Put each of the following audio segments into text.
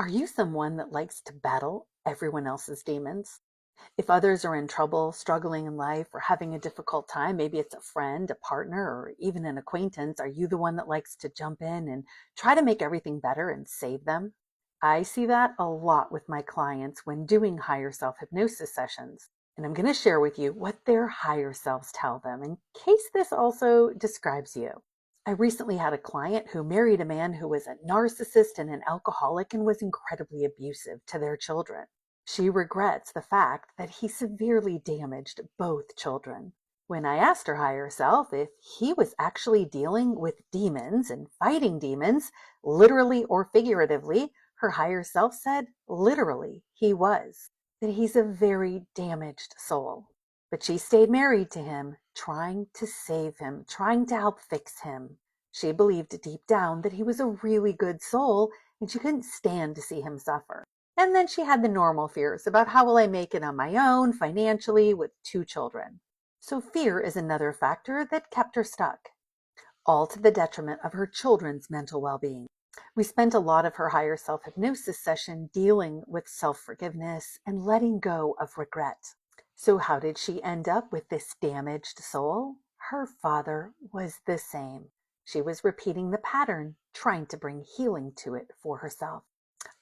Are you someone that likes to battle everyone else's demons? If others are in trouble, struggling in life, or having a difficult time, maybe it's a friend, a partner, or even an acquaintance, are you the one that likes to jump in and try to make everything better and save them? I see that a lot with my clients when doing higher self hypnosis sessions. And I'm going to share with you what their higher selves tell them in case this also describes you. I recently had a client who married a man who was a narcissist and an alcoholic and was incredibly abusive to their children. She regrets the fact that he severely damaged both children. When I asked her higher self if he was actually dealing with demons and fighting demons, literally or figuratively, her higher self said literally he was, that he's a very damaged soul. But she stayed married to him, trying to save him, trying to help fix him. She believed deep down that he was a really good soul and she couldn't stand to see him suffer. And then she had the normal fears about how will I make it on my own, financially, with two children. So fear is another factor that kept her stuck, all to the detriment of her children's mental well-being. We spent a lot of her higher self hypnosis session dealing with self-forgiveness and letting go of regret. So how did she end up with this damaged soul? Her father was the same. She was repeating the pattern, trying to bring healing to it for herself.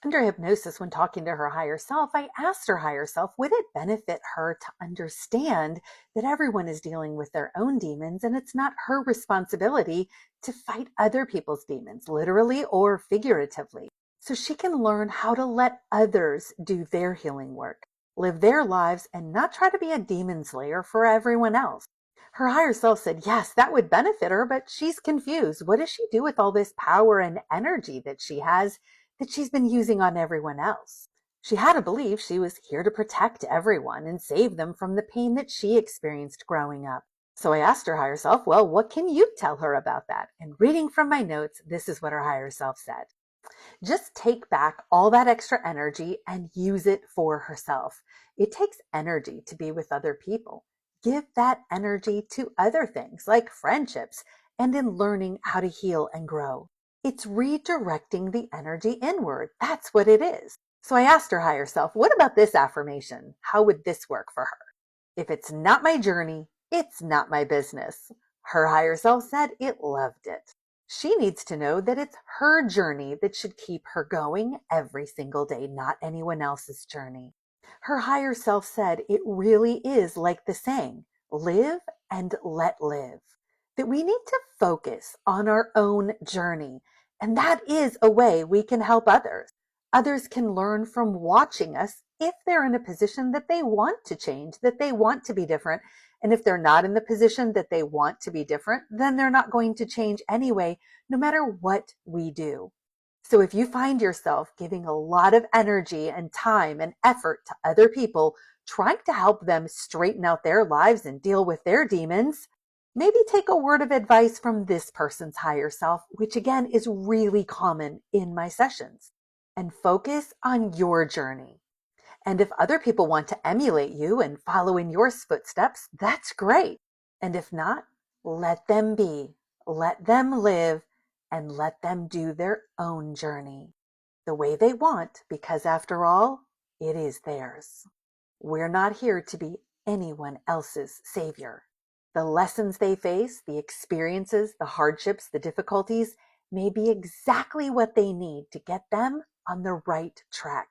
Under hypnosis, when talking to her higher self, I asked her higher self, would it benefit her to understand that everyone is dealing with their own demons and it's not her responsibility to fight other people's demons, literally or figuratively, so she can learn how to let others do their healing work, live their lives, and not try to be a demon slayer for everyone else. Her higher self said, yes, that would benefit her, but she's confused. What does she do with all this power and energy that she has that she's been using on everyone else? She had to believe she was here to protect everyone and save them from the pain that she experienced growing up. So I asked her higher self, well, what can you tell her about that? And reading from my notes, this is what her higher self said. Just take back all that extra energy and use it for herself. It takes energy to be with other people. Give that energy to other things like friendships and in learning how to heal and grow. It's redirecting the energy inward. That's what it is. So I asked her higher self, what about this affirmation? How would this work for her? If it's not my journey, it's not my business. Her higher self said it loved it. She needs to know that it's her journey that should keep her going every single day, not anyone else's journey. Her higher self said it really is like the saying, live and let live. That we need to focus on our own journey. And that is a way we can help others. Others can learn from watching us if they're in a position that they want to change, that they want to be different. And if they're not in the position that they want to be different, then they're not going to change anyway, no matter what we do. So if you find yourself giving a lot of energy and time and effort to other people, trying to help them straighten out their lives and deal with their demons, maybe take a word of advice from this person's higher self, which again is really common in my sessions, and focus on your journey. And if other people want to emulate you and follow in your footsteps, that's great. And if not, let them be, let them live, and let them do their own journey the way they want, because after all, it is theirs. We're not here to be anyone else's savior. The lessons they face, the experiences, the hardships, the difficulties may be exactly what they need to get them on the right track.